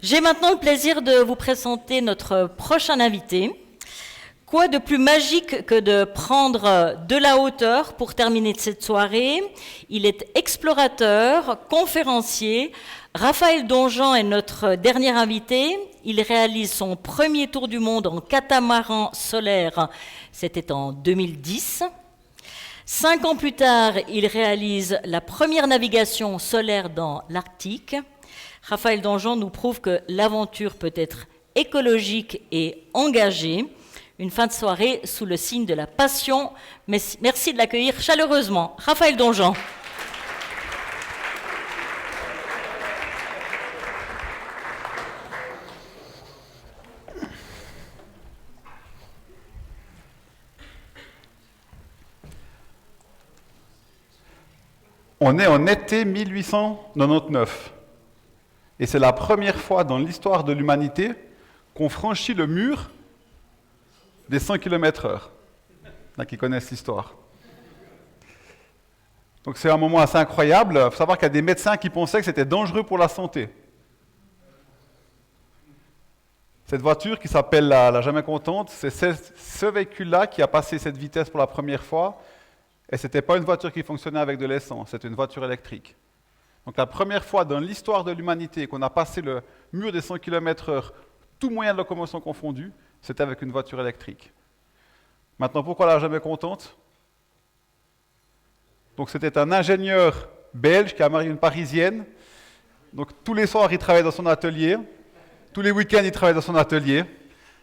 J'ai maintenant le plaisir de vous présenter notre prochain invité. Quoi de plus magique que de prendre de la hauteur pour terminer cette soirée? Il est explorateur, conférencier. Raphaël Donjean est notre dernier invité. Il réalise son premier tour du monde en catamaran solaire. C'était en 2010. 5 ans plus tard, il réalise la première navigation solaire dans l'Arctique. Raphaël Donjean nous prouve que l'aventure peut être écologique et engagée. Une fin de soirée sous le signe de la passion. Merci de l'accueillir chaleureusement. Raphaël Donjean. On est en été 1899. Et c'est la première fois dans l'histoire de l'humanité qu'on franchit le mur des 100 km/h. Il y en a qui connaissent l'histoire. Donc c'est un moment assez incroyable. Il faut savoir qu'il y a des médecins qui pensaient que c'était dangereux pour la santé. Cette voiture qui s'appelle la Jamais Contente, c'est ce véhicule-là qui a passé cette vitesse pour la première fois. Et ce n'était pas une voiture qui fonctionnait avec de l'essence, c'était une voiture électrique. Donc la première fois dans l'histoire de l'humanité qu'on a passé le mur des 100 km/h, tout moyen de locomotion confondu, c'était avec une voiture électrique. Maintenant, pourquoi la Jamais Contente? Donc c'était un ingénieur belge qui a marié une Parisienne. Donc tous les soirs, il travaillait dans son atelier. Tous les week-ends, il travaillait dans son atelier.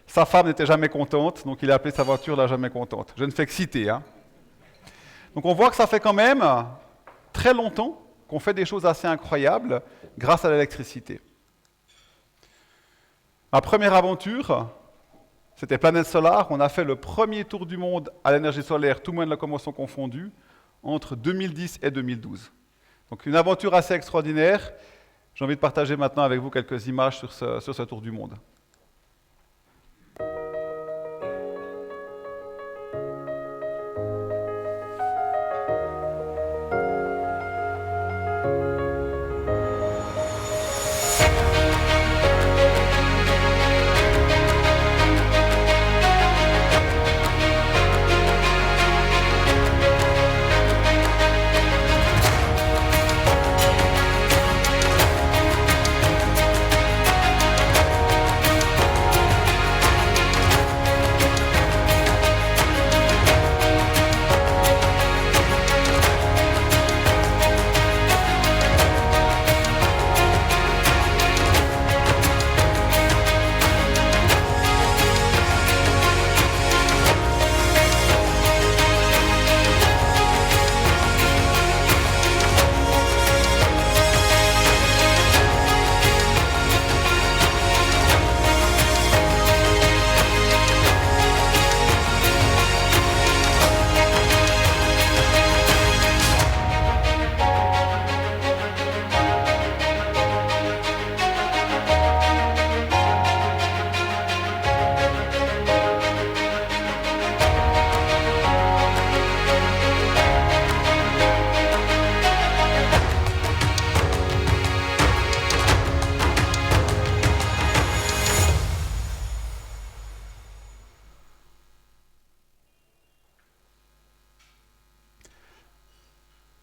Sa femme n'était jamais contente, donc il a appelé sa voiture la Jamais Contente. Je ne fais que citer. Donc on voit que ça fait quand même très longtemps qu'on fait des choses assez incroyables grâce à l'électricité. Ma première aventure, c'était Planète Solar. On a fait le premier tour du monde à l'énergie solaire, tout moyen de locomotion confondu, entre 2010 et 2012. Donc une aventure assez extraordinaire. J'ai envie de partager maintenant avec vous quelques images sur ce tour du monde.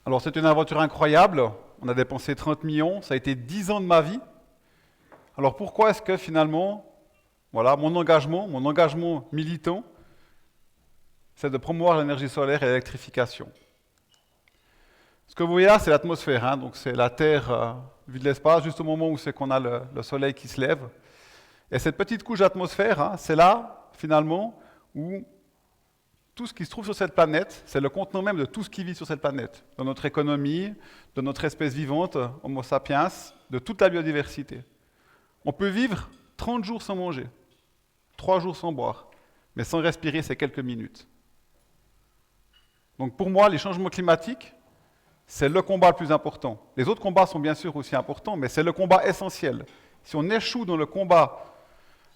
Alors c'est une aventure incroyable, on a dépensé 30 millions, ça a été 10 ans de ma vie. Alors pourquoi est-ce que finalement, voilà, mon engagement militant, c'est de promouvoir l'énergie solaire et l'électrification. Ce que vous voyez là, c'est l'atmosphère, donc c'est la Terre vue de l'espace, juste au moment où c'est qu'on a le soleil qui se lève. Et cette petite couche d'atmosphère, c'est là, finalement, où tout ce qui se trouve sur cette planète, c'est le contenant même de tout ce qui vit sur cette planète, de notre économie, de notre espèce vivante, Homo sapiens, de toute la biodiversité. On peut vivre 30 jours sans manger, 3 jours sans boire, mais sans respirer, c'est quelques minutes. Donc pour moi, les changements climatiques, c'est le combat le plus important. Les autres combats sont bien sûr aussi importants, mais c'est le combat essentiel. Si on échoue dans le combat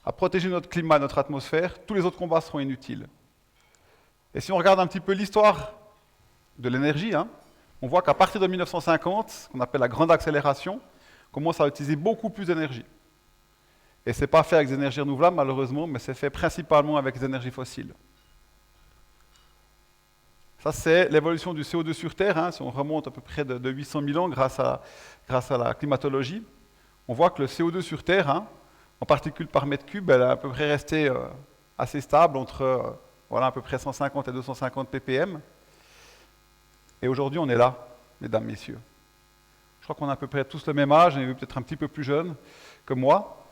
à protéger notre climat, notre atmosphère, tous les autres combats seront inutiles. Et si on regarde un petit peu l'histoire de l'énergie, on voit qu'à partir de 1950, ce qu'on appelle la grande accélération, on commence à utiliser beaucoup plus d'énergie. Et ce n'est pas fait avec des énergies renouvelables, malheureusement, mais c'est fait principalement avec des énergies fossiles. Ça, c'est l'évolution du CO2 sur Terre, hein, si on remonte à peu près de 800 000 ans grâce à la climatologie. On voit que le CO2 sur Terre, hein, en particules par mètre cube, elle est à peu près restée assez stable entre voilà, à peu près 150 et 250 ppm. Et aujourd'hui, on est là, mesdames, messieurs. Je crois qu'on a à peu près tous le même âge, et peut-être un petit peu plus jeune que moi.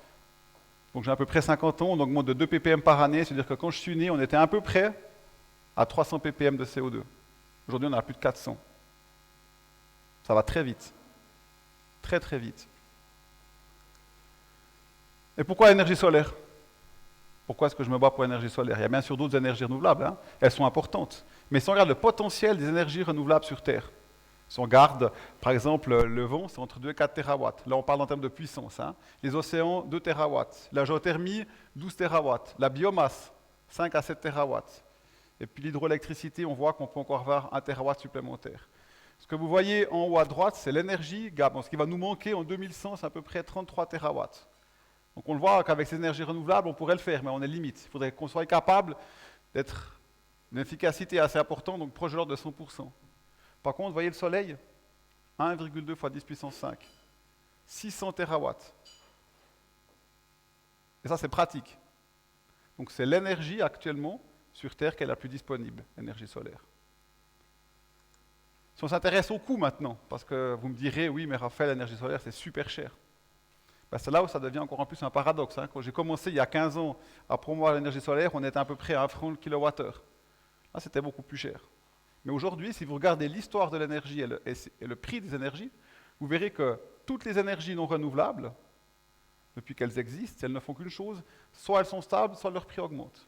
Donc j'ai à peu près 50 ans, on augmente de 2 ppm par année, c'est-à-dire que quand je suis né, on était à peu près à 300 ppm de CO2. Aujourd'hui, on est à plus de 400. Ça va très vite. Très très vite. Et pourquoi l'énergie solaire? Pourquoi est-ce que je me bats pour l'énergie solaire? Il y a bien sûr d'autres énergies renouvelables, hein. Elles sont importantes. Mais si on regarde le potentiel des énergies renouvelables sur Terre, si on regarde, par exemple, le vent, c'est entre 2 et 4 terawatts. Là, on parle en termes de puissance, hein. Les océans, 2 terawatts. La géothermie, 12 terawatts. La biomasse, 5 à 7 terawatts. Et puis l'hydroélectricité, on voit qu'on peut encore avoir 1 terawatt supplémentaire. Ce que vous voyez en haut à droite, c'est l'énergie. Ce qui va nous manquer en 2100, c'est à peu près 33 terawatts. Donc on le voit qu'avec ces énergies renouvelables, on pourrait le faire, mais on est limite. Il faudrait qu'on soit capable d'être d'une efficacité assez importante, donc proche de l'ordre de 100%. Par contre, vous voyez le soleil, 1,2 fois 10 puissance 5, 600 terawatts. Et ça, c'est pratique. Donc c'est l'énergie actuellement sur Terre qui est la plus disponible, l'énergie solaire. Si on s'intéresse au coût maintenant, parce que vous me direz, oui, mais Raphaël, l'énergie solaire, c'est super cher. Ben, c'est là où ça devient encore en plus un paradoxe, hein. Quand j'ai commencé il y a 15 ans à promouvoir l'énergie solaire, on était à peu près à 1 franc le kilowattheure. Là, c'était beaucoup plus cher. Mais aujourd'hui, si vous regardez l'histoire de l'énergie et le prix des énergies, vous verrez que toutes les énergies non renouvelables, depuis qu'elles existent, elles ne font qu'une chose, soit elles sont stables, soit leur prix augmente.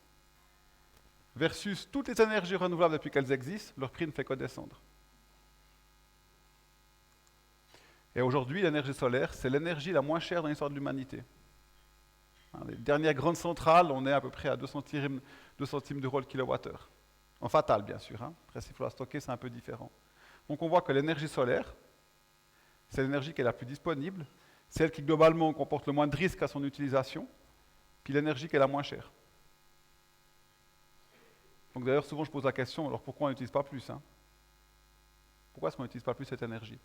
Versus toutes les énergies renouvelables depuis qu'elles existent, leur prix ne fait que descendre. Et aujourd'hui, l'énergie solaire, c'est l'énergie la moins chère dans l'histoire de l'humanité. Les dernières grandes centrales, on est à peu près à 2 centimes d'euros le kilowattheure. En fatal, bien sûr, hein. Après, s'il faut la stocker, c'est un peu différent. Donc on voit que l'énergie solaire, c'est l'énergie qui est la plus disponible, celle qui globalement comporte le moins de risques à son utilisation, puis l'énergie qui est la moins chère. Donc d'ailleurs, souvent je pose la question, alors pourquoi on n'utilise pas plus, hein? Pourquoi est-ce qu'on n'utilise pas plus cette énergie?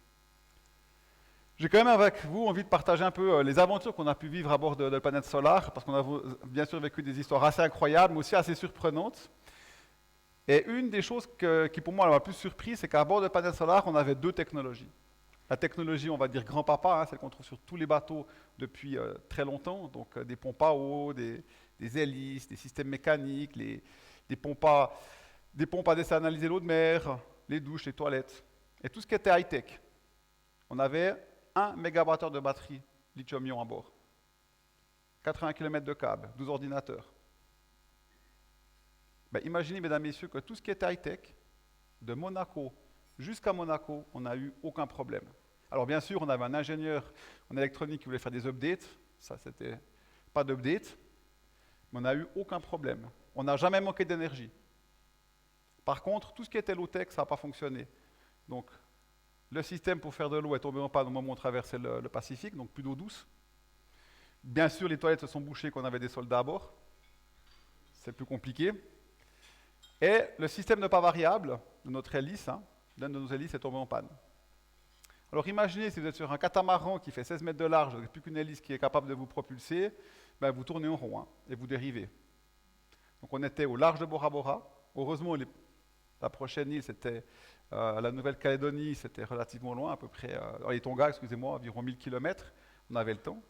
J'ai quand même avec vous envie de partager un peu les aventures qu'on a pu vivre à bord de la planète Solar, parce qu'on a bien sûr vécu des histoires assez incroyables, mais aussi assez surprenantes. Et une des choses qui pour moi m'a le plus surpris, c'est qu'à bord de la planète Solar, on avait 2 technologies. La technologie, on va dire grand-papa, hein, celle qu'on trouve sur tous les bateaux depuis très longtemps, donc des pompes à eau, des hélices, des systèmes mécaniques, des pompes à désaliniser l'eau de mer, les douches, les toilettes, et tout ce qui était high-tech. On avait 1 mégawattheure de batterie lithium-ion à bord, 80 km de câble, 12 ordinateurs. Ben, imaginez, mesdames et messieurs, que tout ce qui était high-tech, de Monaco jusqu'à Monaco, on n'a eu aucun problème. Alors bien sûr, on avait un ingénieur en électronique qui voulait faire des updates, ça c'était pas d'update, mais on n'a eu aucun problème. On n'a jamais manqué d'énergie. Par contre, tout ce qui était low-tech, ça n'a pas fonctionné. Donc, le système pour faire de l'eau est tombé en panne au moment où on traversait le Pacifique, donc plus d'eau douce. Bien sûr, les toilettes se sont bouchées quand on avait des soldats à bord. C'est plus compliqué. Et le système de pas variable de notre hélice, hein, l'une de nos hélices est tombée en panne. Alors imaginez si vous êtes sur un catamaran qui fait 16 mètres de large, avec plus qu'une hélice qui est capable de vous propulser, ben vous tournez en rond, hein, et vous dérivez. Donc on était au large de Bora Bora. Heureusement, la prochaine île, c'était la Nouvelle-Calédonie, c'était relativement loin, à peu près, les Tonga, excusez-moi, environ 1000 km, on avait le temps.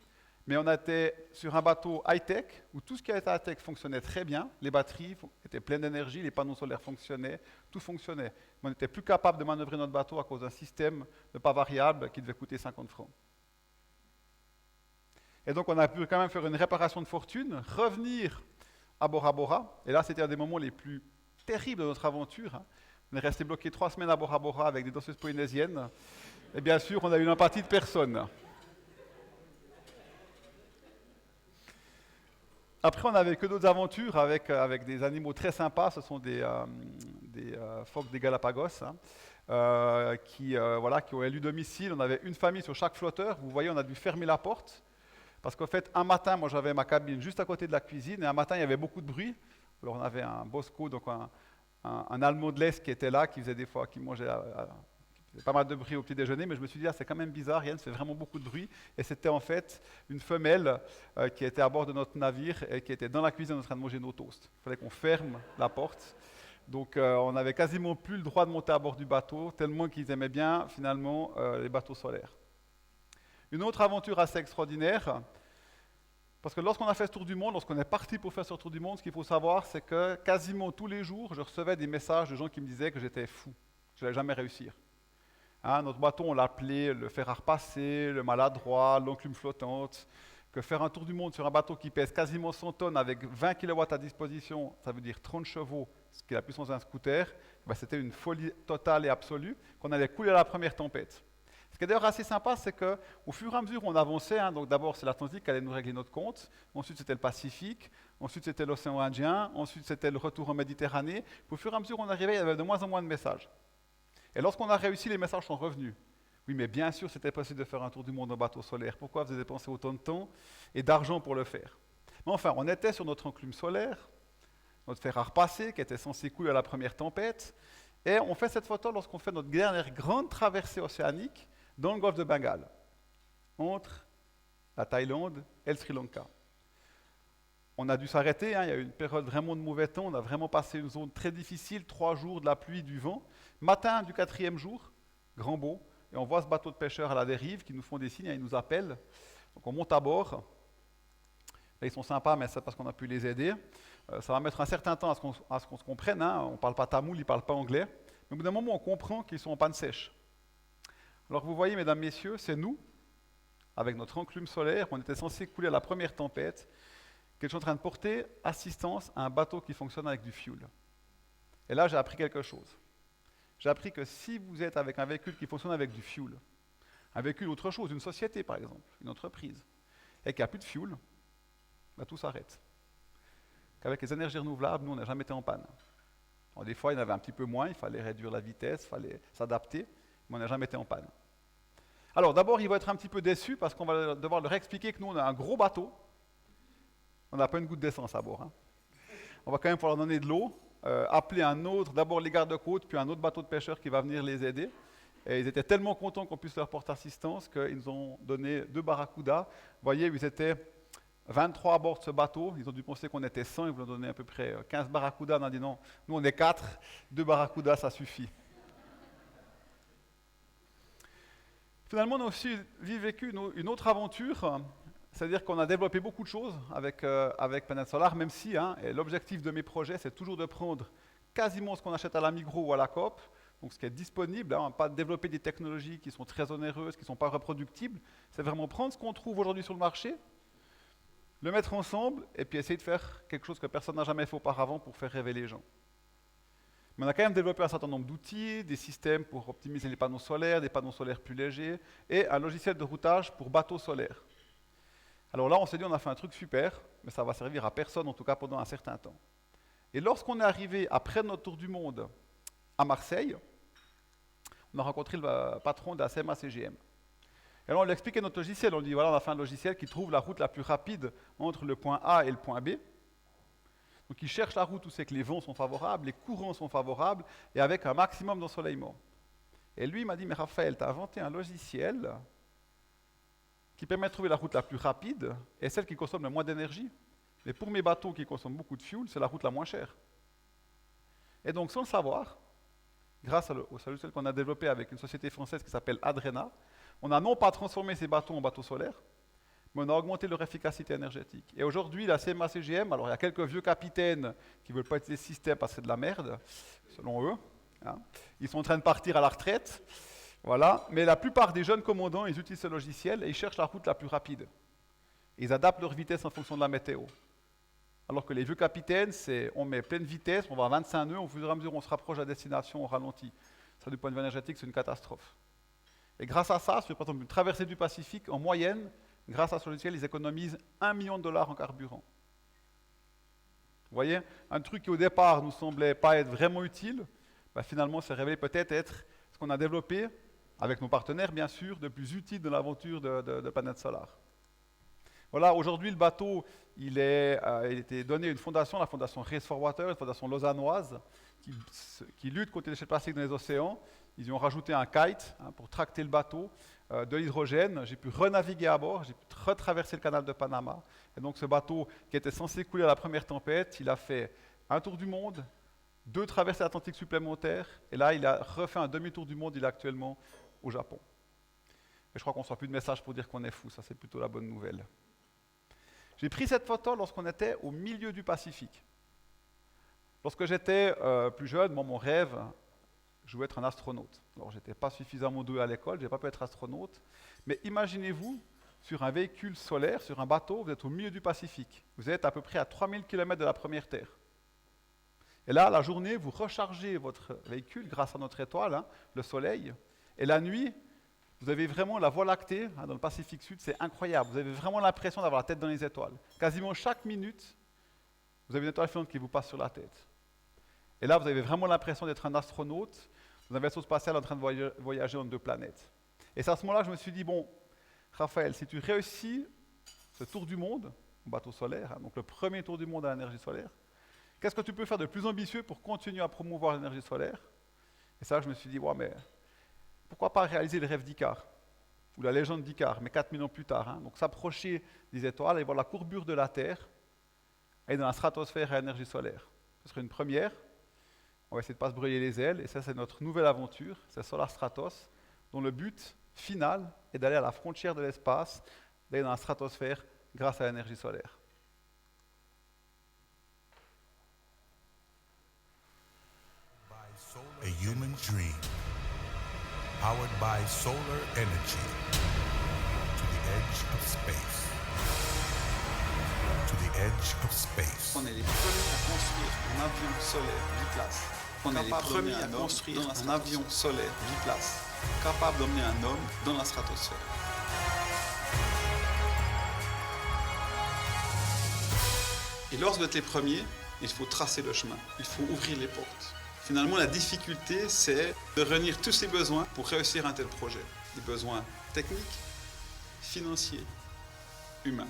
Mais on était sur un bateau high-tech, où tout ce qui était high-tech fonctionnait très bien, les batteries étaient pleines d'énergie, les panneaux solaires fonctionnaient, tout fonctionnait. Mais on n'était plus capable de manœuvrer notre bateau à cause d'un système de pas variable qui devait coûter 50 francs. Et donc on a pu quand même faire une réparation de fortune, revenir à Bora Bora, et là c'était un des moments les plus terribles de notre aventure, hein. On est resté bloqué 3 semaines à Bora Bora avec des danseuses polynésiennes, et bien sûr on a eu l'empathie de personne. Après, on n'avait que d'autres aventures avec des animaux très sympas. Ce sont des phoques des Galapagos, hein, qui ont élu domicile. On avait une famille sur chaque flotteur. Vous voyez, on a dû fermer la porte Parce qu'en fait, un matin, moi j'avais ma cabine juste à côté de la cuisine, et un matin, il y avait beaucoup de bruit. Alors on avait un Bosco, donc un Allemand de l'Est qui était là, qui faisait des fois, qui mangeait qui faisait pas mal de bruit au petit déjeuner, mais je me suis dit, ah, c'est quand même bizarre, Yann fait vraiment beaucoup de bruit. Et c'était en fait une femelle qui était à bord de notre navire et qui était dans la cuisine en train de manger nos toasts. Il fallait qu'on ferme la porte. Donc on n'avait quasiment plus le droit de monter à bord du bateau, tellement qu'ils aimaient bien finalement les bateaux solaires. Une autre aventure assez extraordinaire, parce que lorsqu'on a fait ce tour du monde, lorsqu'on est parti pour faire ce tour du monde, ce qu'il faut savoir, c'est que quasiment tous les jours, je recevais des messages de gens qui me disaient que j'étais fou, que je n'allais jamais réussir. Hein, notre bateau, on l'appelait le fer à repasser, le maladroit, l'enclume flottante, que faire un tour du monde sur un bateau qui pèse quasiment 100 tonnes avec 20 kW à disposition, ça veut dire 30 chevaux, ce qui est la puissance d'un scooter, ben c'était une folie totale et absolue, qu'on allait couler à la première tempête. Ce qui est d'ailleurs assez sympa, c'est qu'au fur et à mesure où on avançait, hein, donc d'abord c'est l'Atlantique qui allait nous régler notre compte, ensuite c'était le Pacifique, ensuite c'était l'océan Indien, ensuite c'était le retour en Méditerranée. Au fur et à mesure où on arrivait, il y avait de moins en moins de messages. Et lorsqu'on a réussi, les messages sont revenus. Oui, mais bien sûr, c'était possible de faire un tour du monde en bateau solaire. Pourquoi vous avez dépensé autant de temps et d'argent pour le faire? Mais enfin, on était sur notre enclume solaire, notre fer à repasser qui était censé couler à la première tempête, et on fait cette photo lorsqu'on fait notre dernière grande traversée océanique dans le golfe de Bengale, entre la Thaïlande et le Sri Lanka. On a dû s'arrêter, hein, il y a eu une période vraiment de mauvais temps, on a vraiment passé une zone très difficile, 3 jours de la pluie, du vent. Matin du 4e jour, grand beau, et on voit ce bateau de pêcheurs à la dérive qui nous font des signes, ils nous appellent. Donc on monte à bord. Là, ils sont sympas, mais c'est parce qu'on a pu les aider. Ça va mettre un certain temps à ce qu'on se comprenne. Hein. On ne parle pas tamoul, ils ne parlent pas anglais. Mais au bout d'un moment, on comprend qu'ils sont en panne sèche. Alors vous voyez, mesdames, messieurs, c'est nous, avec notre enclume solaire, on était censé couler à la première tempête, qui est en train de porter assistance à un bateau qui fonctionne avec du fuel. Et là, j'ai appris quelque chose. J'ai appris que si vous êtes avec un véhicule qui fonctionne avec du fuel, un véhicule autre chose, une société par exemple, une entreprise, et qu'il n'y a plus de fuel, ben, tout s'arrête. Qu'avec les énergies renouvelables, nous, on n'a jamais été en panne. Alors, des fois, il y en avait un petit peu moins, il fallait réduire la vitesse, il fallait s'adapter, mais on n'a jamais été en panne. Alors d'abord, ils vont être un petit peu déçus parce qu'on va devoir leur expliquer que nous, on a un gros bateau, on n'a pas une goutte d'essence à bord. Hein. On va quand même pouvoir leur donner de l'eau, appeler un autre, d'abord les gardes-côtes, puis un autre bateau de pêcheurs qui va venir les aider. Et ils étaient tellement contents qu'on puisse leur porter assistance qu'ils nous ont donné 2 barracudas. Vous voyez, ils étaient 23 à bord de ce bateau, ils ont dû penser qu'on était 100, ils voulaient donner à peu près 15 barracudas. On a dit non, nous on est 4, 2 barracudas ça suffit. Finalement, on a aussi vécu une autre aventure, c'est-à-dire qu'on a développé beaucoup de choses avec Planète Solar, même si et l'objectif de mes projets, c'est toujours de prendre quasiment ce qu'on achète à la Migros ou à la Coop, donc ce qui est disponible, pas de développer des technologies qui sont très onéreuses, qui ne sont pas reproductibles, c'est vraiment prendre ce qu'on trouve aujourd'hui sur le marché, le mettre ensemble et puis essayer de faire quelque chose que personne n'a jamais fait auparavant pour faire rêver les gens. Mais on a quand même développé un certain nombre d'outils, des systèmes pour optimiser les panneaux solaires, des panneaux solaires plus légers, et un logiciel de routage pour bateaux solaires. Alors là, on s'est dit, on a fait un truc super, mais ça va servir à personne, en tout cas pendant un certain temps. Et lorsqu'on est arrivé, après notre tour du monde, à Marseille, on a rencontré le patron de la CMA-CGM. Et alors on lui a expliqué notre logiciel, on lui dit, voilà, on a fait un logiciel qui trouve la route la plus rapide entre le point A et le point B. Donc il cherche la route où c'est que les vents sont favorables, les courants sont favorables, et avec un maximum d'ensoleillement. Et lui, il m'a dit, mais Raphaël, tu as inventé un logiciel qui permet de trouver la route la plus rapide et celle qui consomme le moins d'énergie. Mais pour mes bateaux qui consomment beaucoup de fuel, c'est la route la moins chère. Et donc, sans le savoir, grâce au logiciel qu'on a développé avec une société française qui s'appelle Adrena, on a non pas transformé ces bateaux en bateaux solaires, mais on a augmenté leur efficacité énergétique. Et aujourd'hui, la CMA-CGM, alors il y a quelques vieux capitaines qui ne veulent pas utiliser ce système parce que c'est de la merde, selon eux. Ils sont en train de partir à la retraite. Voilà. Mais la plupart des jeunes commandants, ils utilisent ce logiciel et ils cherchent la route la plus rapide. Ils adaptent leur vitesse en fonction de la météo. Alors que les vieux capitaines, on met pleine vitesse, on va à 25 nœuds, au fur et à mesure on se rapproche de la destination, on ralentit. Ça, du point de vue énergétique, c'est une catastrophe. Et grâce à ça, sur par exemple une traversée du Pacifique, en moyenne, grâce à ce logiciel, ils économisent $1 million en carburant. Vous voyez, un truc qui au départ nous semblait pas être vraiment utile, finalement s'est révélé peut-être être ce qu'on a développé, avec nos partenaires bien sûr, de plus utile de l'aventure de Planète Solar. Voilà, aujourd'hui, le bateau, il a été donné à une fondation, la fondation Race for Water, une fondation lausannoise, qui lutte contre les déchets plastiques dans les océans. Ils y ont rajouté un kite pour tracter le bateau, de l'hydrogène. J'ai pu renaviguer à bord, j'ai pu retraverser le canal de Panama. Et donc ce bateau, qui était censé couler à la première tempête, il a fait un tour du monde, 2 traversées atlantiques supplémentaires, et là, il a refait un demi-tour du monde, il est actuellement au Japon. Et je crois qu'on ne reçoit plus de message pour dire qu'on est fou, ça c'est plutôt la bonne nouvelle. J'ai pris cette photo lorsqu'on était au milieu du Pacifique. Lorsque j'étais plus jeune, mon rêve, je voulais être un astronaute. Alors, je n'étais pas suffisamment doué à l'école, je n'ai pas pu être astronaute. Mais imaginez-vous, sur un véhicule solaire, sur un bateau, vous êtes au milieu du Pacifique. Vous êtes à peu près à 3000 km de la première Terre. Et là, la journée, vous rechargez votre véhicule grâce à notre étoile, le Soleil. Et la nuit, vous avez vraiment la Voie lactée dans le Pacifique Sud, c'est incroyable. Vous avez vraiment l'impression d'avoir la tête dans les étoiles. Quasiment chaque minute, vous avez une étoile filante qui vous passe sur la tête. Et là, vous avez vraiment l'impression d'être un astronaute dans un vaisseau spatial en train de voyager entre 2 planètes. Et c'est à ce moment-là que je me suis dit, bon, Raphaël, si tu réussis ce tour du monde, au bateau solaire, donc le premier tour du monde à l'énergie solaire, qu'est-ce que tu peux faire de plus ambitieux pour continuer à promouvoir l'énergie solaire? Et ça, je me suis dit, ouais, mais pourquoi pas réaliser le rêve d'Icare, ou la légende d'Icare, mais 4000 ans plus tard. Donc s'approcher des étoiles et voir la courbure de la Terre, et dans la stratosphère à énergie solaire. Ce serait une première. On va essayer de ne pas se brûler les ailes, et ça c'est notre nouvelle aventure, c'est Solar Stratos, dont le but final est d'aller à la frontière de l'espace, d'aller dans la stratosphère grâce à l'énergie solaire. A human dream, powered by solar energy, to the edge of space. To the edge of space. On est les premiers à construire un avion solaire biplace. On est les premiers à construire un avion solaire biplace, capable d'emmener un homme dans la stratosphère. Et lorsque vous êtes les premiers, il faut tracer le chemin, il faut ouvrir les portes. Finalement, la difficulté, c'est de réunir tous ces besoins pour réussir un tel projet. Des besoins techniques, financiers, humains.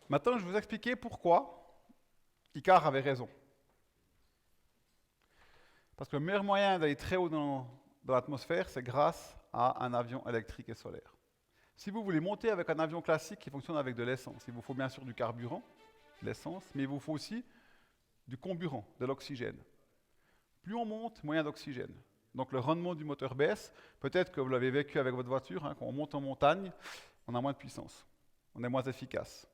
Maintenant, je vais vous expliquer pourquoi Icare avait raison. Parce que le meilleur moyen d'aller très haut dans l'atmosphère, c'est grâce à un avion électrique et solaire. Si vous voulez monter avec un avion classique qui fonctionne avec de l'essence, il vous faut bien sûr du carburant, de l'essence, mais il vous faut aussi du comburant, de l'oxygène. Plus on monte, moins il y a d'oxygène. Donc le rendement du moteur baisse. Peut-être que vous l'avez vécu avec votre voiture, quand on monte en montagne, on a moins de puissance, on est moins efficace.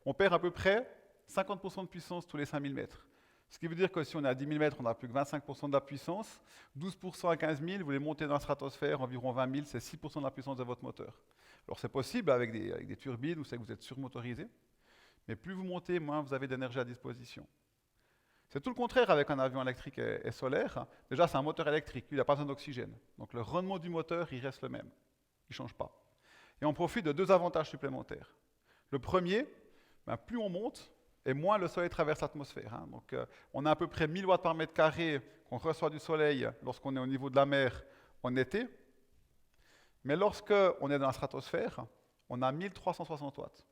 On perd à peu près 50% de puissance tous les 5000 mètres. Ce qui veut dire que si on est à 10 000 mètres, on n'a plus que 25% de la puissance. 12% à 15 000, vous voulez monter dans la stratosphère, environ 20 000, c'est 6% de la puissance de votre moteur. Alors c'est possible avec des turbines, vous savez que vous êtes surmotorisé, mais plus vous montez, moins vous avez d'énergie à disposition. C'est tout le contraire avec un avion électrique et solaire. Déjà, c'est un moteur électrique, il n'a pas besoin d'oxygène. Donc le rendement du moteur, il reste le même, il ne change pas. Et on profite de deux avantages supplémentaires. Le premier, plus on monte, et moins le soleil traverse l'atmosphère. Hein. Donc on a à peu près 1000 watts par mètre carré qu'on reçoit du soleil lorsqu'on est au niveau de la mer en été. Mais lorsqu'on est dans la stratosphère, on a 1360 watts.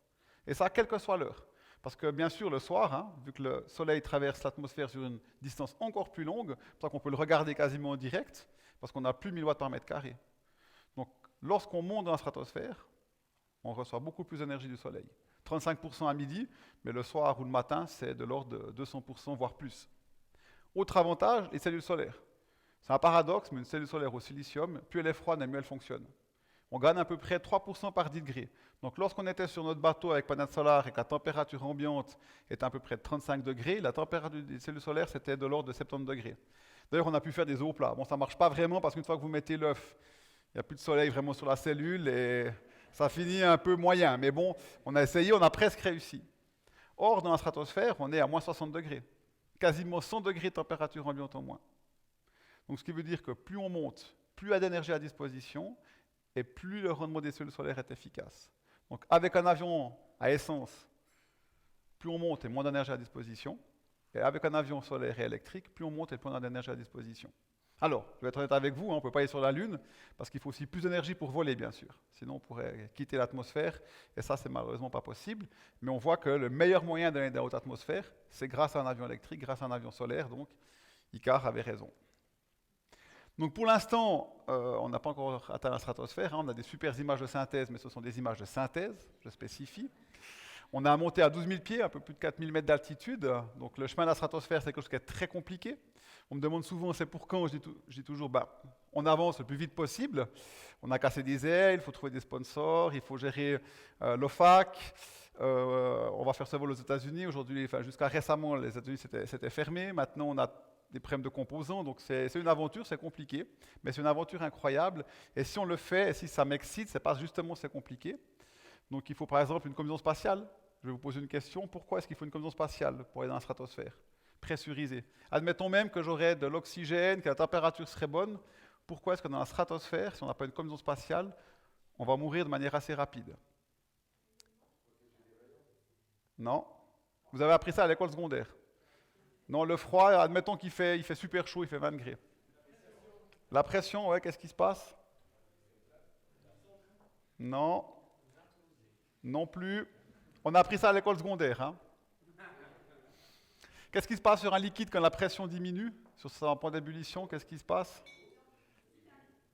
Et ça, quelle que soit l'heure. Parce que bien sûr, le soir, hein, vu que le soleil traverse l'atmosphère sur une distance encore plus longue, c'est pour ça qu'on peut le regarder quasiment en direct, parce qu'on a plus de 1000 watts par mètre carré. Donc lorsqu'on monte dans la stratosphère, on reçoit beaucoup plus d'énergie du soleil. 35% à midi, mais le soir ou le matin, c'est de l'ordre de 200%, voire plus. Autre avantage, les cellules solaires. C'est un paradoxe, mais une cellule solaire au silicium, plus elle est froide, mieux elle fonctionne. On gagne à peu près 3% par 10 degrés. Donc lorsqu'on était sur notre bateau avec panneaux solaires et que la température ambiante était à peu près de 35 degrés, la température des cellules solaires, c'était de l'ordre de 70 degrés. D'ailleurs, on a pu faire des eaux plats. Bon, ça ne marche pas vraiment parce qu'une fois que vous mettez l'œuf, il n'y a plus de soleil vraiment sur la cellule et ça finit un peu moyen. Mais bon, on a essayé, on a presque réussi. Or, dans la stratosphère, on est à moins 60 degrés. Quasiment 100 degrés de température ambiante en moins. Donc ce qui veut dire que plus on monte, plus il y a d'énergie à disposition et plus le rendement des cellules solaires est efficace. Donc avec un avion à essence, plus on monte et moins d'énergie à disposition. Et avec un avion solaire et électrique, plus on monte et plus on a d'énergie à disposition. Alors, je vais être honnête avec vous, on ne peut pas aller sur la Lune, parce qu'il faut aussi plus d'énergie pour voler, bien sûr. Sinon, on pourrait quitter l'atmosphère, et ça, c'est malheureusement pas possible. Mais on voit que le meilleur moyen d'aller dans la haute atmosphère, c'est grâce à un avion électrique, grâce à un avion solaire, donc Icare avait raison. Donc pour l'instant, on n'a pas encore atteint la stratosphère, hein, on a des super images de synthèse, mais ce sont des images de synthèse, je spécifie. On a monté à 12 000 pieds, un peu plus de 4 000 mètres d'altitude. Donc le chemin de la stratosphère, c'est quelque chose qui est très compliqué. On me demande souvent c'est pour quand, je dis toujours on avance le plus vite possible. On a cassé des ailes, il faut trouver des sponsors, il faut gérer l'OFAC. On va faire ce vol aux États-Unis. Aujourd'hui, jusqu'à récemment, les États-Unis c'était fermé. Maintenant, on a des problèmes de composants. Donc c'est une aventure, c'est compliqué, mais c'est une aventure incroyable. Et si on le fait, et si ça m'excite, c'est parce justement c'est compliqué. Donc il faut par exemple une combinaison spatiale. Je vais vous poser une question. Pourquoi est-ce qu'il faut une combinaison spatiale pour aller dans la stratosphère pressurisée? Admettons même que j'aurais de l'oxygène, que la température serait bonne. Pourquoi est-ce que dans la stratosphère, si on n'a pas une combinaison spatiale, on va mourir de manière assez rapide? Non. Vous avez appris ça à l'école secondaire. Non, le froid, admettons qu'il fait super chaud, il fait 20 degrés. La pression, ouais, qu'est-ce qui se passe? Non. Non plus. On a appris ça à l'école secondaire. Hein. Qu'est-ce qui se passe sur un liquide quand la pression diminue? Sur son point d'ébullition, qu'est-ce qui se passe?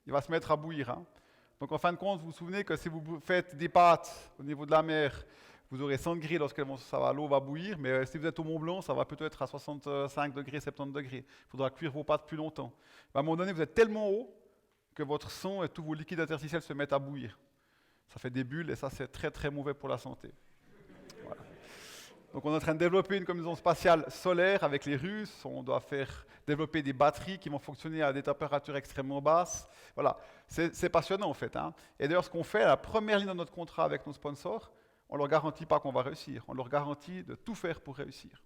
Il va se mettre à bouillir. Hein. Donc en fin de compte, vous vous souvenez que si vous faites des pâtes au niveau de la mer, vous aurez 100 degrés lorsque l'eau va bouillir, mais si vous êtes au Mont Blanc, ça va plutôt être à 65 degrés, 70 degrés. Il faudra cuire vos pâtes plus longtemps. À un moment donné, vous êtes tellement haut que votre sang et tous vos liquides interstitiels se mettent à bouillir. Ça fait des bulles et ça, c'est très très mauvais pour la santé. Voilà. Donc on est en train de développer une combinaison spatiale solaire avec les Russes. On doit développer des batteries qui vont fonctionner à des températures extrêmement basses. Voilà, c'est passionnant en fait. Hein. Et d'ailleurs, ce qu'on fait, à la première ligne de notre contrat avec nos sponsors, on ne leur garantit pas qu'on va réussir. On leur garantit de tout faire pour réussir.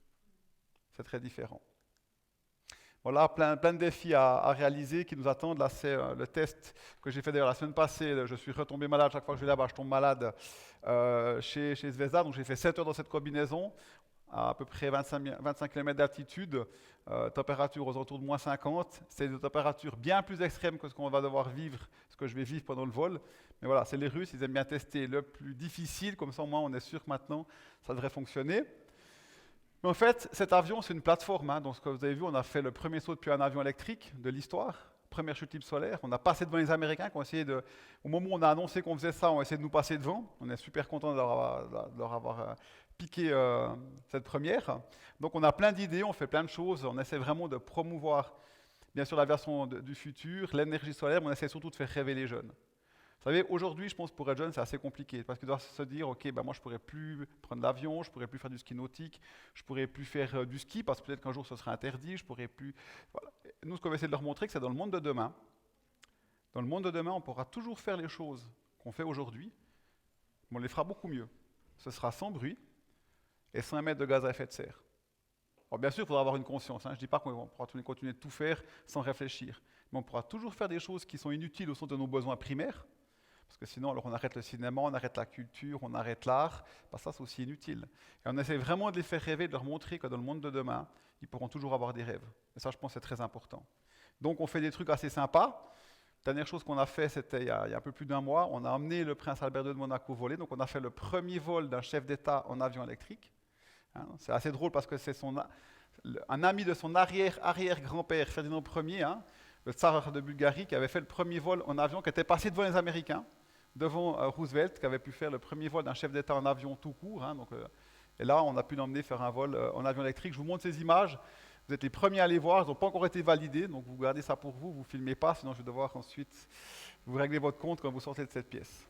C'est très différent. Voilà, plein de défis à réaliser qui nous attendent. Là, c'est le test que j'ai fait d'ailleurs la semaine passée. Je suis retombé malade. Chaque fois que je vais là-bas, je tombe malade chez Zvezda. Donc, j'ai fait 7 heures dans cette combinaison, à peu près 25 km d'altitude, température aux alentours de moins 50. C'est des températures bien plus extrêmes que ce qu'on va devoir vivre, ce que je vais vivre pendant le vol. Mais voilà, c'est les Russes, ils aiment bien tester le plus difficile. Comme ça, au moins, on est sûr que maintenant, ça devrait fonctionner. Mais en fait, cet avion, c'est une plateforme. Hein. Donc, ce que vous avez vu, on a fait le premier saut depuis un avion électrique de l'histoire. Première chute libre solaire. On a passé devant les Américains qui ont essayé de... Au moment où on a annoncé qu'on faisait ça, on a essayé de nous passer devant. On est super content de leur avoir piqué cette première. Donc, on a plein d'idées, on fait plein de choses. On essaie vraiment de promouvoir, bien sûr, la version du futur, l'énergie solaire, mais on essaie surtout de faire rêver les jeunes. Vous savez, aujourd'hui, je pense pour être jeune, c'est assez compliqué parce qu'ils doivent se dire, ok, moi je pourrais plus prendre l'avion, je pourrais plus faire du ski nautique, je pourrais plus faire du ski parce que peut-être qu'un jour ce sera interdit, je pourrais plus. Voilà. Nous, ce qu'on va essayer de leur montrer, c'est que dans le monde de demain. Dans le monde de demain, on pourra toujours faire les choses qu'on fait aujourd'hui, mais on les fera beaucoup mieux. Ce sera sans bruit et sans émettre de gaz à effet de serre. Alors bien sûr, il faudra avoir une conscience. Je ne dis pas qu'on pourra continuer de tout faire sans réfléchir. Mais on pourra toujours faire des choses qui sont inutiles au sens de nos besoins primaires. Parce que sinon, alors on arrête le cinéma, on arrête la culture, on arrête l'art. Ça, c'est aussi inutile. Et on essaie vraiment de les faire rêver, de leur montrer que dans le monde de demain, ils pourront toujours avoir des rêves. Et ça, je pense, c'est très important. Donc, on fait des trucs assez sympas. La dernière chose qu'on a fait, c'était il y a un peu plus d'un mois. On a emmené le prince Albert II de Monaco voler. Donc, on a fait le premier vol d'un chef d'État en avion électrique. C'est assez drôle parce que c'est un ami de son arrière-grand-père, Ferdinand Ier, le tsar de Bulgarie, qui avait fait le premier vol en avion, qui était passé devant les Américains, devant Roosevelt, qui avait pu faire le premier vol d'un chef d'État en avion tout court. Et là, on a pu l'emmener faire un vol en avion électrique. Je vous montre ces images. Vous êtes les premiers à les voir. Elles n'ont pas encore été validées. Donc, vous gardez ça pour vous. Vous ne filmez pas, sinon je vais devoir ensuite vous régler votre compte quand vous sortez de cette pièce.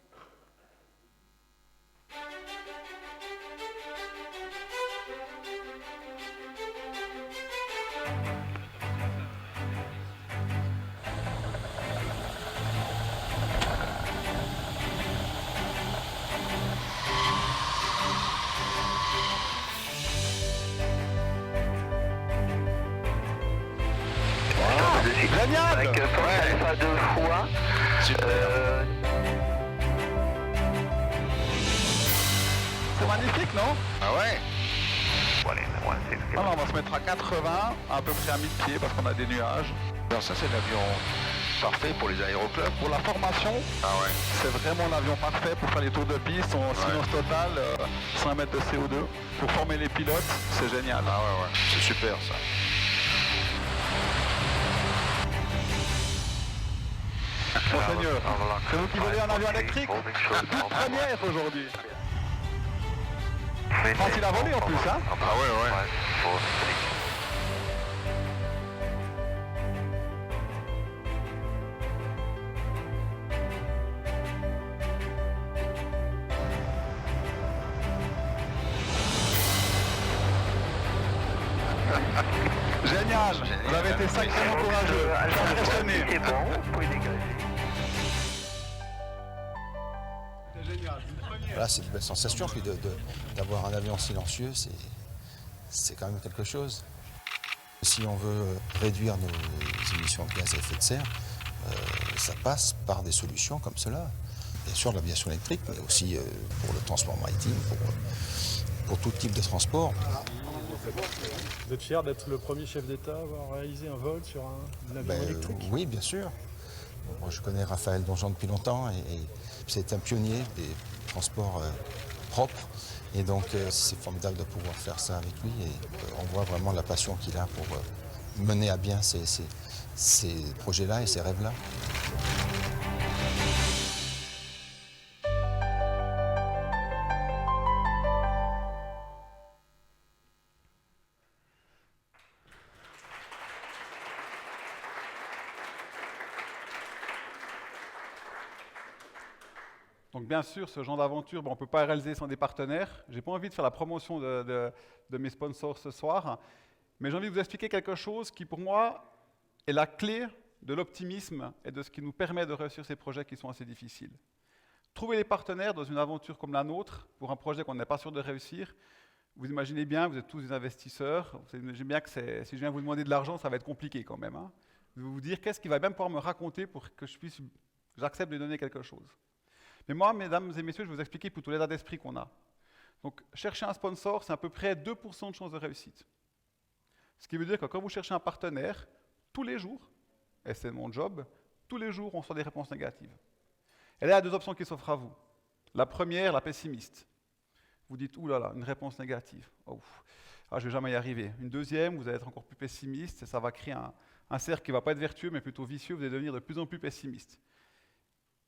Génial! Avec Force Alpha 2 fois. C'est magnifique, non? Ah ouais? Alors, on va se mettre à 80, à peu près à 1000 pieds, parce qu'on a des nuages. Non, ça c'est l'avion parfait pour les aéroclubs. Pour la formation, c'est vraiment l'avion parfait pour faire les tours de piste, en silence total, 100 mètres de CO2. Pour former les pilotes, c'est génial. Ah ouais, c'est super ça. Monseigneur, c'est vous qui volez un avion électrique? Toute première aujourd'hui. Facile à voler en plus, hein? Ah ouais. Génial! Vous avez été sacrément courageux. Impressionné. C'est bon, vous pouvez dégraisser. C'est génial. Voilà, c'est une belle sensation, puis d'avoir un avion silencieux, c'est quand même quelque chose. Si on veut réduire nos émissions de gaz à effet de serre, ça passe par des solutions comme cela. Bien sûr, l'aviation électrique, mais aussi pour le transport maritime, pour tout type de transport. Vous êtes fier d'être le premier chef d'État à avoir réalisé un vol sur un avion électrique? Oui, bien sûr. Moi, je connais Raphaël Donjon depuis longtemps et c'est un pionnier des transports propres. Et donc, c'est formidable de pouvoir faire ça avec lui. Et on voit vraiment la passion qu'il a pour mener à bien ces projets-là et ces rêves-là. Donc bien sûr, ce genre d'aventure, on ne peut pas réaliser sans des partenaires. Je n'ai pas envie de faire la promotion de mes sponsors ce soir, mais j'ai envie de vous expliquer quelque chose qui, pour moi, est la clé de l'optimisme et de ce qui nous permet de réussir ces projets qui sont assez difficiles. Trouver les partenaires dans une aventure comme la nôtre, pour un projet qu'on n'est pas sûr de réussir, vous imaginez bien, vous êtes tous des investisseurs, vous imaginez bien que si je viens vous demander de l'argent, ça va être compliqué quand même. Je vais vous dire qu'est-ce qu'il va bien pouvoir me raconter pour que j'accepte de donner quelque chose. Mais moi, mesdames et messieurs, je vais vous expliquer plutôt l'état d'esprit qu'on a. Donc, chercher un sponsor, c'est à peu près 2% de chances de réussite. Ce qui veut dire que quand vous cherchez un partenaire, tous les jours, et c'est mon job, tous les jours, on reçoit des réponses négatives. Et là, il y a deux options qui s'offrent à vous. La première, la pessimiste. Vous dites, ouh là là, une réponse négative. Oh, je ne vais jamais y arriver. Une deuxième, vous allez être encore plus pessimiste, et ça va créer un cercle qui ne va pas être vertueux, mais plutôt vicieux, vous allez devenir de plus en plus pessimiste.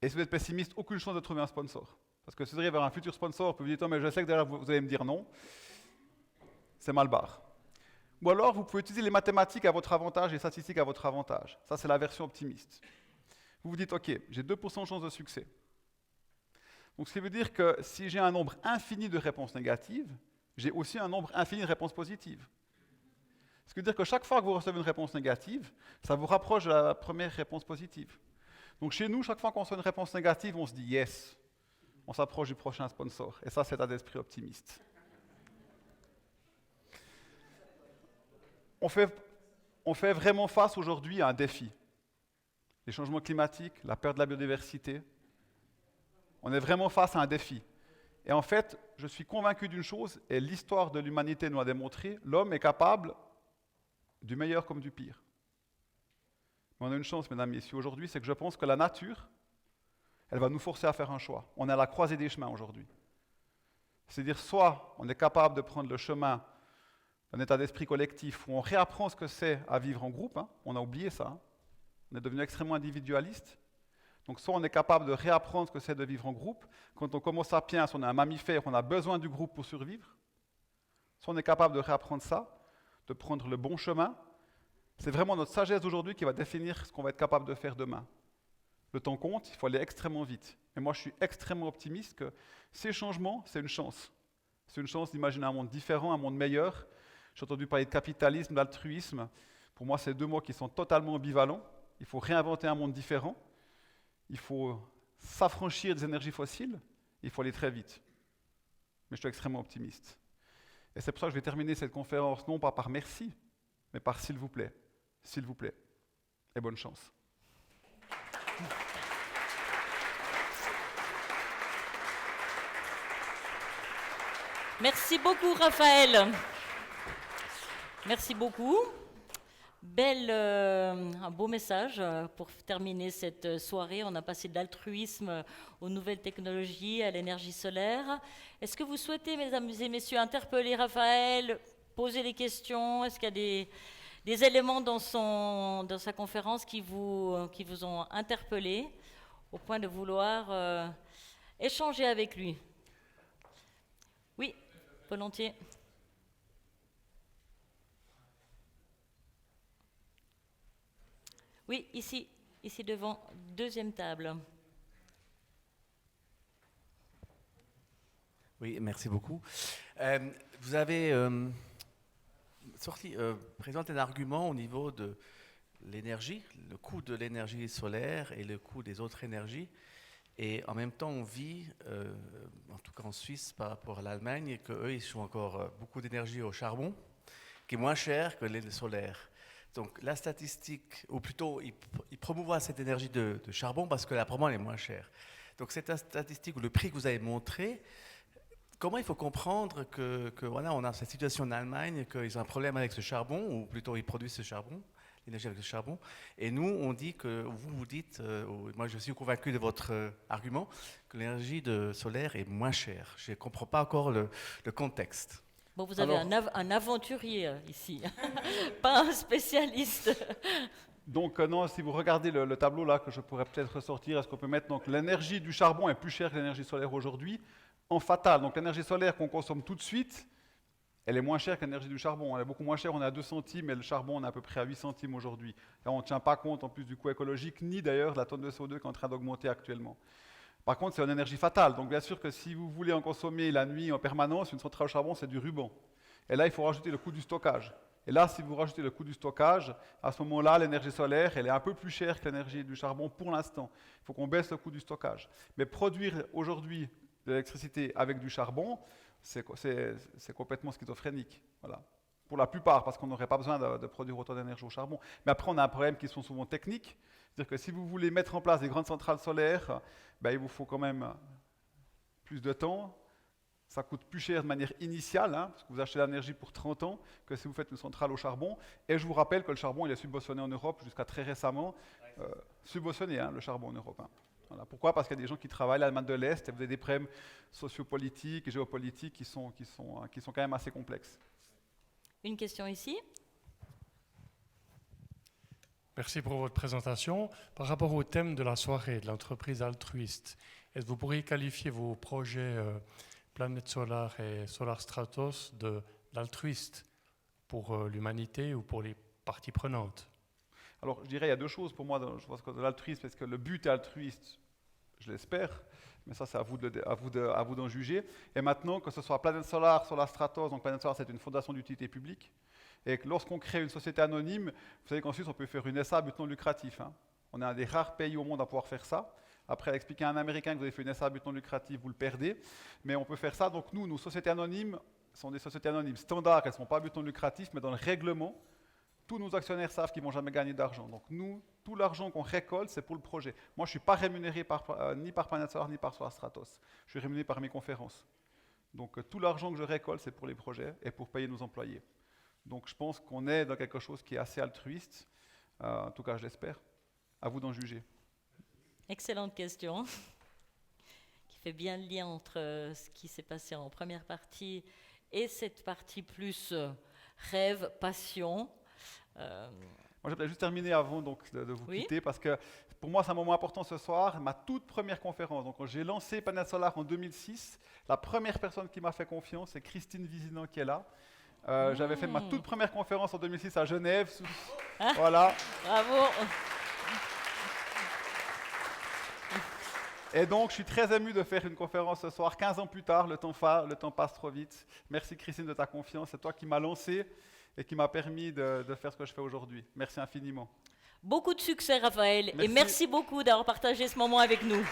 Et si vous êtes pessimiste, aucune chance de trouver un sponsor. Parce que si vous arrivez vers un futur sponsor, vous vous dites, oh, mais je sais que derrière vous allez me dire non, c'est mal barre. Ou alors, vous pouvez utiliser les mathématiques à votre avantage et les statistiques à votre avantage. Ça, c'est la version optimiste. Vous vous dites, ok, j'ai 2% de chance de succès. Donc, ce qui veut dire que si j'ai un nombre infini de réponses négatives, j'ai aussi un nombre infini de réponses positives. Ce qui veut dire que chaque fois que vous recevez une réponse négative, ça vous rapproche de la première réponse positive. Donc chez nous, chaque fois qu'on reçoit une réponse négative, on se dit « yes ». On s'approche du prochain sponsor. Et ça, c'est un esprit optimiste. on fait vraiment face aujourd'hui à un défi. Les changements climatiques, la perte de la biodiversité. On est vraiment face à un défi. Et en fait, je suis convaincu d'une chose, et l'histoire de l'humanité nous a démontré, l'homme est capable du meilleur comme du pire. Mais on a une chance, mesdames et messieurs, aujourd'hui, c'est que je pense que la nature, elle va nous forcer à faire un choix. On est à la croisée des chemins aujourd'hui. C'est-à-dire, soit on est capable de prendre le chemin d'un état d'esprit collectif où on réapprend ce que c'est à vivre en groupe, hein. On a oublié ça, hein. On est devenu extrêmement individualiste. Donc soit on est capable de réapprendre ce que c'est de vivre en groupe. Quand on commence sapiens, on est un mammifère, on a besoin du groupe pour survivre. Soit on est capable de réapprendre ça, de prendre le bon chemin. C'est vraiment notre sagesse d'aujourd'hui qui va définir ce qu'on va être capable de faire demain. Le temps compte, il faut aller extrêmement vite. Mais moi, je suis extrêmement optimiste que ces changements, c'est une chance. C'est une chance d'imaginer un monde différent, un monde meilleur. J'ai entendu parler de capitalisme, d'altruisme. Pour moi, c'est deux mots qui sont totalement ambivalents. Il faut réinventer un monde différent. Il faut s'affranchir des énergies fossiles. Il faut aller très vite. Mais je suis extrêmement optimiste. Et c'est pour ça que je vais terminer cette conférence, non pas par merci, mais par s'il vous plaît. S'il vous plaît. Et bonne chance. Merci beaucoup, Raphaël. Merci beaucoup. Un beau message pour terminer cette soirée. On a passé de l'altruisme aux nouvelles technologies, à l'énergie solaire. Est-ce que vous souhaitez, mesdames et messieurs, interpeller Raphaël, poser des questions? Est-ce qu'il y a des éléments dans sa conférence qui vous ont interpellé au point de vouloir échanger avec lui? Oui, volontiers. Oui, ici devant, deuxième table. Oui, merci beaucoup. Vous avez présenté un argument au niveau de l'énergie, le coût de l'énergie solaire et le coût des autres énergies. Et en même temps, on vit, en tout cas en Suisse par rapport à l'Allemagne, qu'eux, ils ont encore beaucoup d'énergie au charbon, qui est moins cher que le solaire. Donc la statistique, ou plutôt, ils promouvoient cette énergie de charbon parce que l'apparemment elle est moins chère. Donc cette statistique, ou le prix que vous avez montré, comment il faut comprendre que voilà, on a cette situation en Allemagne, qu'ils ont un problème avec ce charbon, ou plutôt ils produisent ce charbon, l'énergie avec le charbon, et nous on dit que, vous dites, moi je suis convaincu de votre argument, que l'énergie solaire est moins chère. Je ne comprends pas encore le contexte. Bon, vous avez un aventurier ici, pas un spécialiste. Donc non, si vous regardez le tableau là que je pourrais peut-être ressortir, est-ce qu'on peut mettre donc l'énergie du charbon est plus chère que l'énergie solaire aujourd'hui en fatal. Donc l'énergie solaire qu'on consomme tout de suite, elle est moins chère que l'énergie du charbon. Elle est beaucoup moins chère, on est à 2 centimes et le charbon on est à peu près à 8 centimes aujourd'hui. Là on ne tient pas compte en plus du coût écologique ni d'ailleurs de la tonne de CO2 qui est en train d'augmenter actuellement. Par contre, c'est une énergie fatale. Donc bien sûr que si vous voulez en consommer la nuit en permanence, une centrale au charbon, c'est du ruban. Et là, il faut rajouter le coût du stockage. Et là, si vous rajoutez le coût du stockage, à ce moment-là, l'énergie solaire, elle est un peu plus chère que l'énergie du charbon pour l'instant. Il faut qu'on baisse le coût du stockage. Mais produire aujourd'hui de l'électricité avec du charbon, c'est complètement schizophrénique. Voilà. Pour la plupart, parce qu'on n'aurait pas besoin de produire autant d'énergie au charbon. Mais après, on a un problème qui sont souvent techniques. C'est-à-dire que si vous voulez mettre en place des grandes centrales solaires, il vous faut quand même plus de temps. Ça coûte plus cher de manière initiale, hein, parce que vous achetez l'énergie pour 30 ans, que si vous faites une centrale au charbon. Et je vous rappelle que le charbon, il est subventionné en Europe jusqu'à très récemment. Subventionné, hein, le charbon en Europe. Hein. Voilà. Pourquoi? Parce qu'il y a des gens qui travaillent à l'Allemagne de l'Est et vous avez des problèmes sociopolitiques et géopolitiques qui sont quand même assez complexes. Une question ici. Merci pour votre présentation. Par rapport au thème de la soirée, de l'entreprise altruiste, est-ce que vous pourriez qualifier vos projets Planète Solar et Solar Stratos d'altruiste pour l'humanité ou pour les parties prenantes? Alors, je dirais il y a deux choses pour moi. Je pense que de l'altruisme, parce que le but est altruiste, je l'espère, mais ça, c'est à vous d'en juger. Et maintenant, que ce soit Planète Solar, Solar Stratos, donc Planète Solar, c'est une fondation d'utilité publique, et que lorsqu'on crée une société anonyme, vous savez qu'en Suisse, on peut faire une SA à but non lucratif. Hein. On est un des rares pays au monde à pouvoir faire ça. Après, expliquer à un Américain que vous avez fait une SA à but non lucratif, vous le perdez. Mais on peut faire ça. Donc nous, nos sociétés anonymes sont des sociétés anonymes standards. Elles ne sont pas à but non lucratif, mais dans le règlement, tous nos actionnaires savent qu'ils ne vont jamais gagner d'argent. Donc nous, tout l'argent qu'on récolte, c'est pour le projet. Moi, je ne suis pas rémunéré ni par Planète Solar, ni par Solar Stratos. Je suis rémunéré par mes conférences. Donc tout l'argent que je récolte, c'est pour les projets et pour payer nos employés. Donc je pense qu'on est dans quelque chose qui est assez altruiste. En tout cas, je l'espère. À vous d'en juger. Excellente question, qui fait bien le lien entre ce qui s'est passé en première partie et cette partie plus rêve, passion. Moi, j'aimerais juste terminer avant donc, de vous quitter, parce que pour moi, c'est un moment important ce soir, ma toute première conférence. Donc, quand j'ai lancé Planète Solar en 2006, la première personne qui m'a fait confiance, c'est Christine Vizina qui est là. J'avais fait ma toute première conférence en 2006 à Genève. Voilà. Bravo. Et donc, je suis très ému de faire une conférence ce soir, 15 ans plus tard, le temps passe trop vite. Merci Christine de ta confiance, c'est toi qui m'as lancé et qui m'a permis de faire ce que je fais aujourd'hui. Merci infiniment. Beaucoup de succès, Raphaël, Merci. et merci beaucoup d'avoir partagé ce moment avec nous.